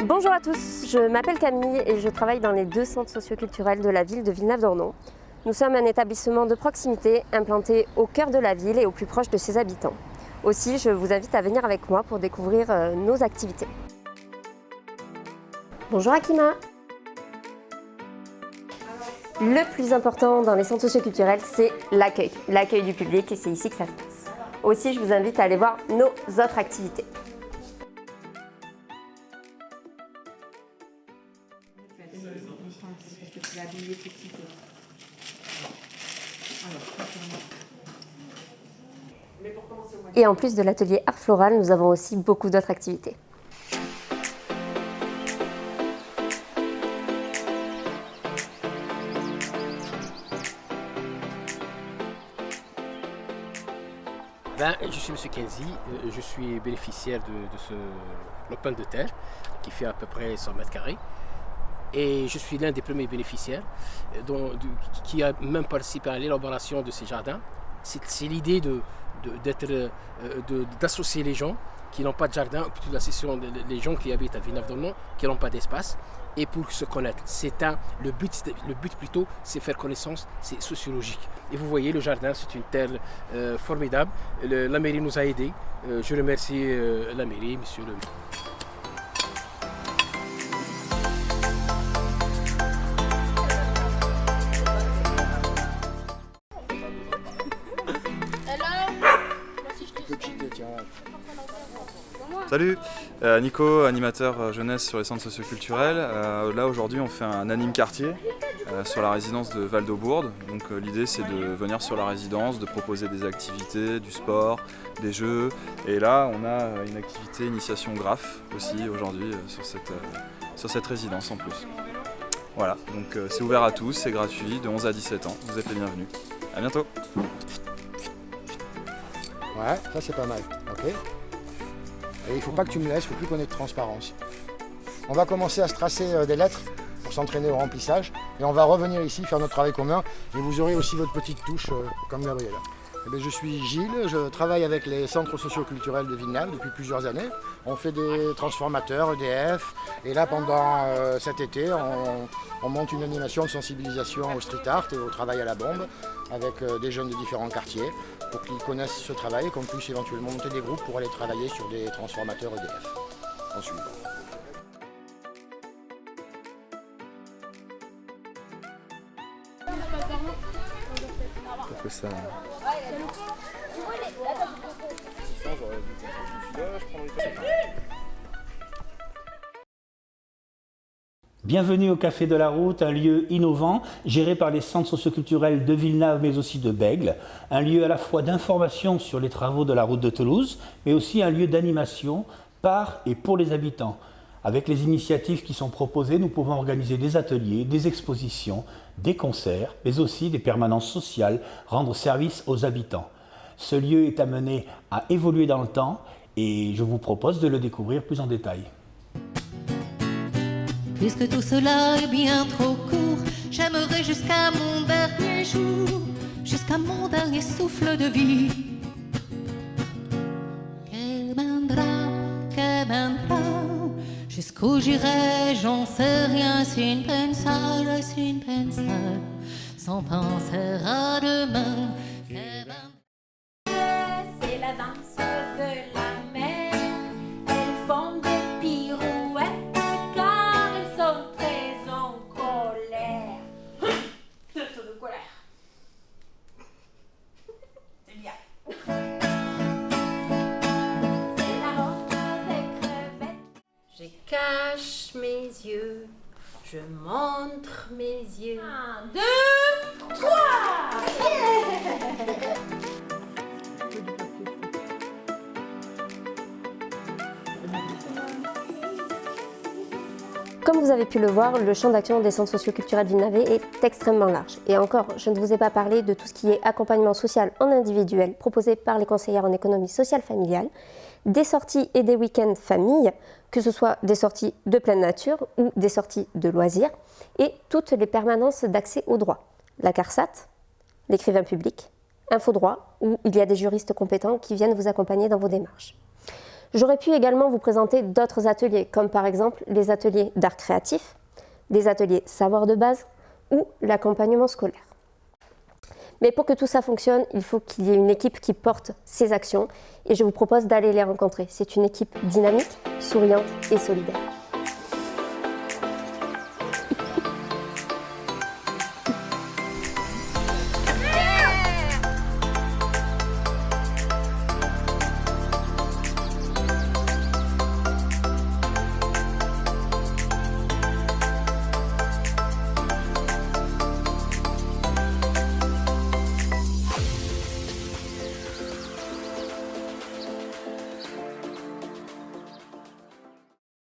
Bonjour à tous, je m'appelle Camille et je travaille dans les deux centres socioculturels de la ville de Villeneuve-d'Ornon. Nous sommes un établissement de proximité implanté au cœur de la ville et au plus proche de ses habitants. Aussi, je vous invite à venir avec moi pour découvrir nos activités. Bonjour Akima. Le plus important dans les centres socioculturels, c'est l'accueil du public et c'est ici que ça se passe. Aussi, je vous invite à aller voir nos autres activités. Et en plus de l'atelier art floral, nous avons aussi beaucoup d'autres activités. Je suis M. Kenzie, je suis bénéficiaire de ce lopin de terre qui fait à peu près 100 mètres carrés. Et je suis l'un des premiers bénéficiaires qui a même participé à l'élaboration de ces jardins. C'est l'idée d'associer les gens qui n'ont pas de jardin, ou plutôt l'association les gens qui habitent à Villeneuve-d'Ornon, qui n'ont pas d'espace, et pour se connaître. Le but plutôt, c'est faire connaissance, c'est sociologique. Et vous voyez, le jardin, c'est une terre formidable. La mairie nous a aidés. Je remercie la mairie, monsieur le maire. Salut, Nico, animateur jeunesse sur les centres socioculturels. Là aujourd'hui on fait un anime quartier sur la résidence de Val-d'Aubourde. Donc l'idée c'est de venir sur la résidence, de proposer des activités, du sport, des jeux. Et là on a une activité initiation graphe aussi aujourd'hui sur cette résidence en plus. Voilà, donc c'est ouvert à tous, c'est gratuit, de 11 à 17 ans. Vous êtes les bienvenus. À bientôt. Ouais, ça c'est pas mal, ok. Et il ne faut pas que tu me laisses, il ne faut plus qu'on ait de transparence. On va commencer à se tracer des lettres pour s'entraîner au remplissage. Et on va revenir ici faire notre travail commun. Et vous aurez aussi votre petite touche comme Gabriela. Eh bien, je suis Gilles, je travaille avec les centres socioculturels de Villeneuve depuis plusieurs années. On fait des transformateurs, EDF. Et là, pendant cet été, on monte une animation de sensibilisation au street art et au travail à la bombe avec des jeunes de différents quartiers pour qu'ils connaissent ce travail et qu'on puisse éventuellement monter des groupes pour aller travailler sur des transformateurs EDF en suivant. Pourquoi ça? Bienvenue au Café de la Route, un lieu innovant, géré par les centres socioculturels de Villeneuve mais aussi de Bègles. Un lieu à la fois d'information sur les travaux de la route de Toulouse, mais aussi un lieu d'animation par et pour les habitants. Avec les initiatives qui sont proposées, nous pouvons organiser des ateliers, des expositions, des concerts, mais aussi des permanences sociales, rendre service aux habitants. Ce lieu est amené à évoluer dans le temps et je vous propose de le découvrir plus en détail. Puisque tout cela est bien trop court, j'aimerais jusqu'à mon dernier jour, jusqu'à mon dernier souffle de vie. Que vendra, jusqu'où j'irai, j'en sais rien, sin pensar, sans penser à demain. C'est la danse de la mer, elles font des pirouettes car elles sont très en colère. De colère. C'est bien. C'est la honte des crevettes. Je cache mes yeux, je montre mes yeux. 1, 2, 3. Comme vous avez pu le voir, le champ d'action des centres socioculturels Villeneuve est extrêmement large. Et encore, je ne vous ai pas parlé de tout ce qui est accompagnement social en individuel proposé par les conseillères en économie sociale familiale, des sorties et des week-ends famille, que ce soit des sorties de pleine nature ou des sorties de loisirs, et toutes les permanences d'accès au droit. La CARSAT, l'écrivain public, Infodroit, où il y a des juristes compétents qui viennent vous accompagner dans vos démarches. J'aurais pu également vous présenter d'autres ateliers, comme par exemple les ateliers d'art créatif, des ateliers savoir de base ou l'accompagnement scolaire. Mais pour que tout ça fonctionne, il faut qu'il y ait une équipe qui porte ces actions et je vous propose d'aller les rencontrer. C'est une équipe dynamique, souriante et solidaire.